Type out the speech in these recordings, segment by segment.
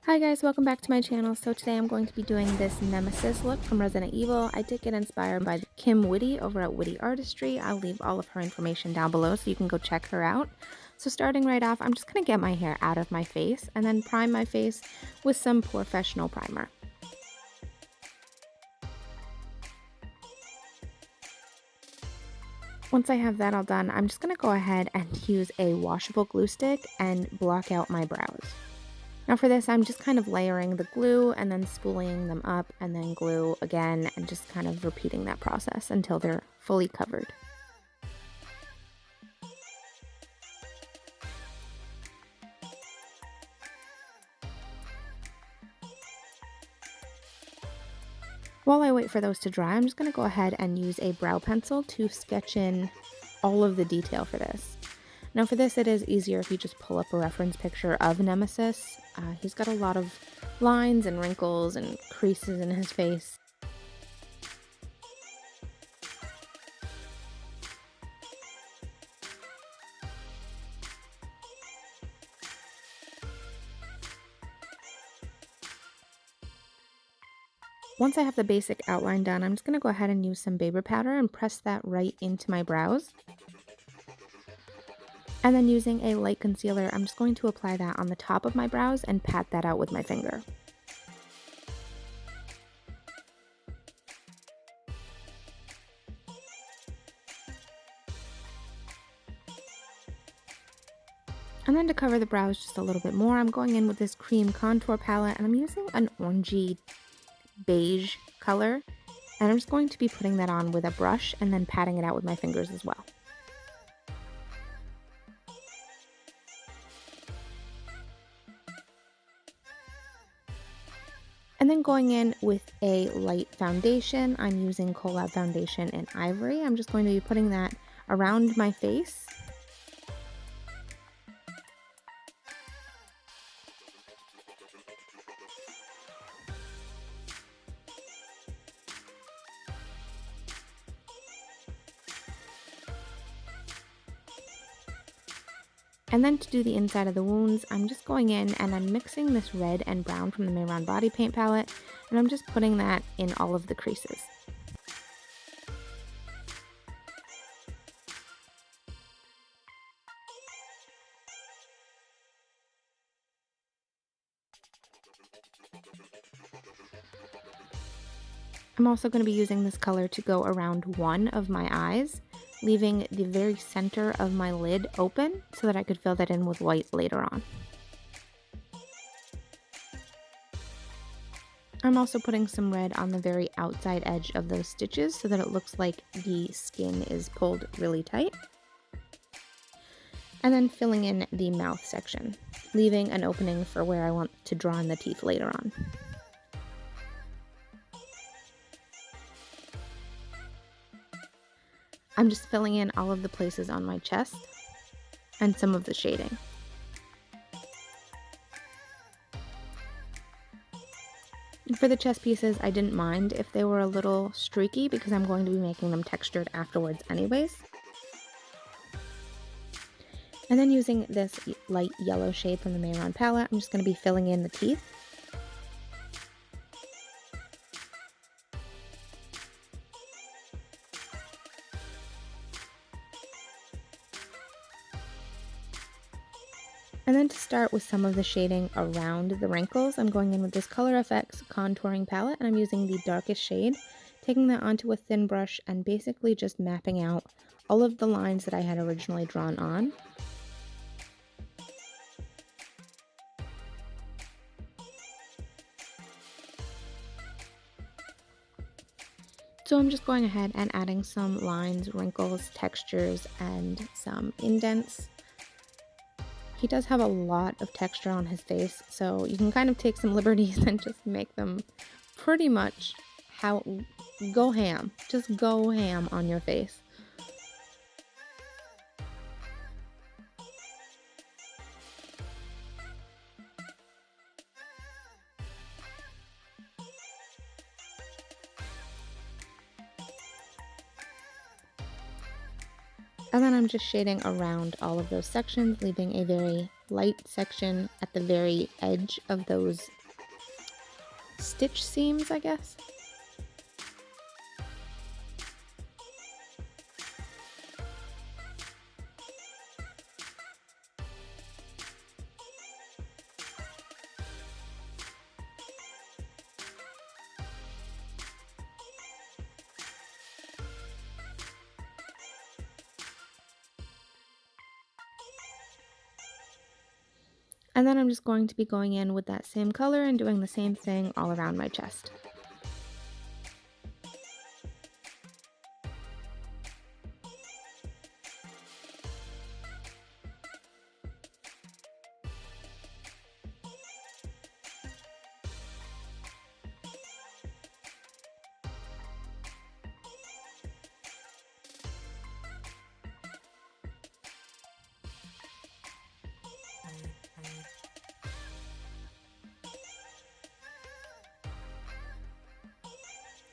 Hi guys, welcome back to my channel. So today I'm going to be doing this Nemesis look from Resident Evil. I did get inspired by Kim Witte over at Witte Artistry. I'll leave all of her information down below so you can go check her out. So starting right off, I'm just going to get my hair out of my face and then prime my face with some professional primer. Once I have that all done, I'm just going to go ahead and use a washable glue stick and block out my brows. Now for this, I'm just kind of layering the glue and then spooling them up and then glue again and just kind of repeating that process until they're fully covered. While I wait for those to dry, I'm just going to go ahead and use a brow pencil to sketch in all of the detail for this. Now for this, it is easier if you just pull up a reference picture of Nemesis. He's got a lot of lines and wrinkles and creases in his face. Once I have the basic outline done, I'm just going to go ahead and use some baby powder and press that right into my brows. And then using a light concealer, I'm just going to apply that on the top of my brows and pat that out with my finger. And then to cover the brows just a little bit more, I'm going in with this cream contour palette and I'm using an orangey beige color. And I'm just going to be putting that on with a brush and then patting it out with my fingers as well. And then going in with a light foundation, I'm using Collab Foundation in Ivory. I'm just going to be putting that around my face. And then to do the inside of the wounds, I'm just going in and I'm mixing this red and brown from the Mayron Body Paint palette, and I'm just putting that in all of the creases. I'm also going to be using this color to go around one of my eyes, leaving the very center of my lid open so that I could fill that in with white later on. I'm also putting some red on the very outside edge of those stitches so that it looks like the skin is pulled really tight. And then filling in the mouth section, leaving an opening for where I want to draw in the teeth later on. I'm just filling in all of the places on my chest and some of the shading. For the chest pieces, I didn't mind if they were a little streaky because I'm going to be making them textured afterwards anyways. And then using this light yellow shade from the Mayron palette, I'm just going to be filling in the teeth. And then to start with some of the shading around the wrinkles, I'm going in with this Color FX contouring palette and I'm using the darkest shade, taking that onto a thin brush and basically just mapping out all of the lines that I had originally drawn on. So I'm just going ahead and adding some lines, wrinkles, textures, and some indents. He does have a lot of texture on his face, so you can kind of take some liberties and just make them pretty much go ham. Just go ham on your face. And then I'm just shading around all of those sections, leaving a very light section at the very edge of those stitch seams, I guess. And then I'm just going to be going in with that same color and doing the same thing all around my chest.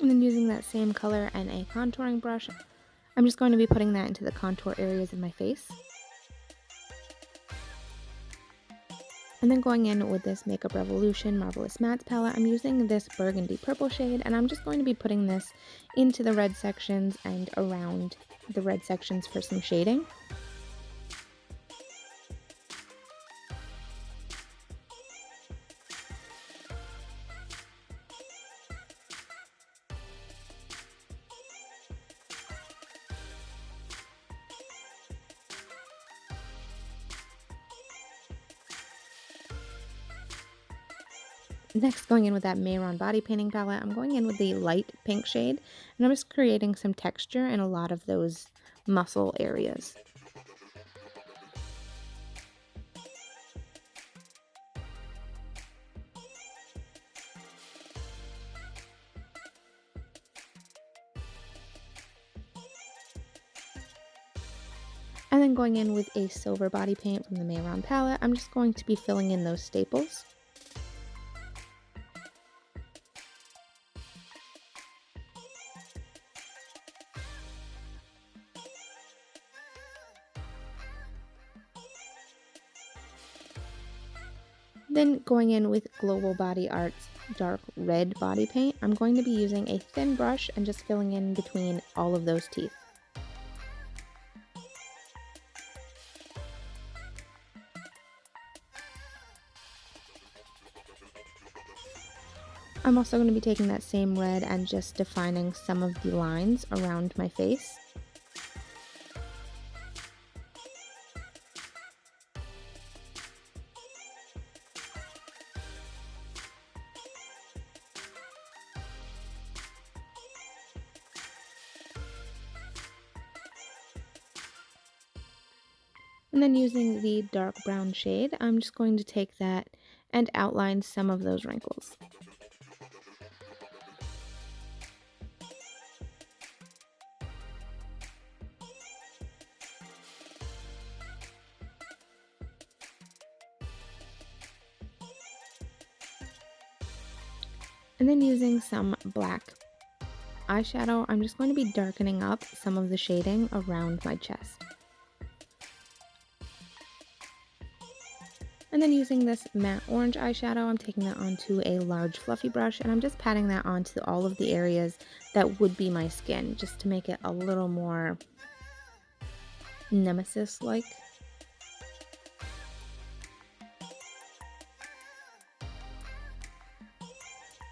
And then using that same color and a contouring brush, I'm just going to be putting that into the contour areas of my face. And then going in with this Makeup Revolution Marvelous Mattes palette, I'm using this burgundy purple shade, and I'm just going to be putting this into the red sections and around the red sections for some shading. Next, going in with that Mayron body painting palette, I'm going in with the light pink shade, and I'm just creating some texture in a lot of those muscle areas. And then going in with a silver body paint from the Mayron palette, I'm just going to be filling in those staples. Then going in with Global Body Art's dark red body paint, I'm going to be using a thin brush and just filling in between all of those teeth. I'm also going to be taking that same red and just defining some of the lines around my face. And then using the dark brown shade, I'm just going to take that and outline some of those wrinkles. And then using some black eyeshadow, I'm just going to be darkening up some of the shading around my chest. And then using this matte orange eyeshadow, I'm taking that onto a large fluffy brush, and I'm just patting that onto all of the areas that would be my skin, just to make it a little more Nemesis-like.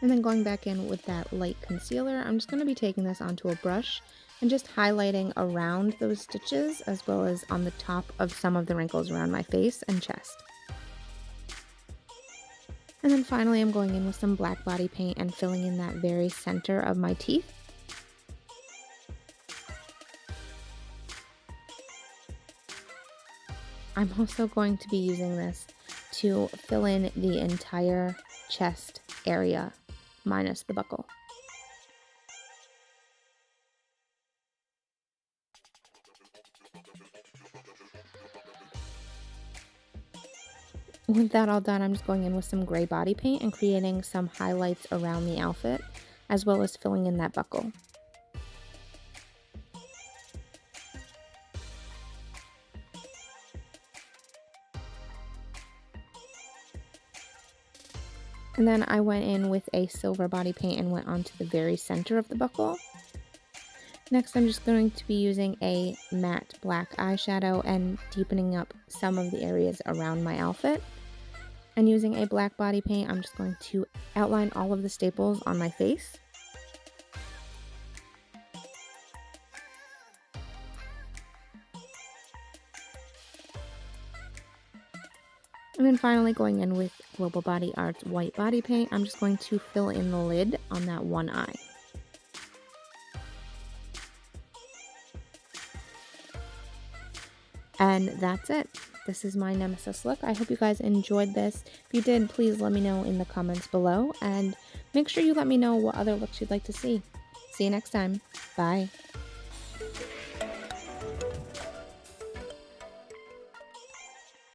And then going back in with that light concealer, I'm just going to be taking this onto a brush and just highlighting around those stitches as well as on the top of some of the wrinkles around my face and chest. And then finally I'm going in with some black body paint and filling in that very center of my teeth. I'm also going to be using this to fill in the entire chest area minus the buckle. With that all done, I'm just going in with some gray body paint and creating some highlights around the outfit, as well as filling in that buckle. And then I went in with a silver body paint and went onto the very center of the buckle. Next, I'm just going to be using a matte black eyeshadow and deepening up some of the areas around my outfit. And using a black body paint, I'm just going to outline all of the staples on my face. And then finally going in with Global Body Art's white body paint, I'm just going to fill in the lid on that one eye. And that's it. This is my Nemesis look. I hope you guys enjoyed this. If you did, please let me know in the comments below, and make sure you let me know what other looks you'd like to see. See you next time. Bye.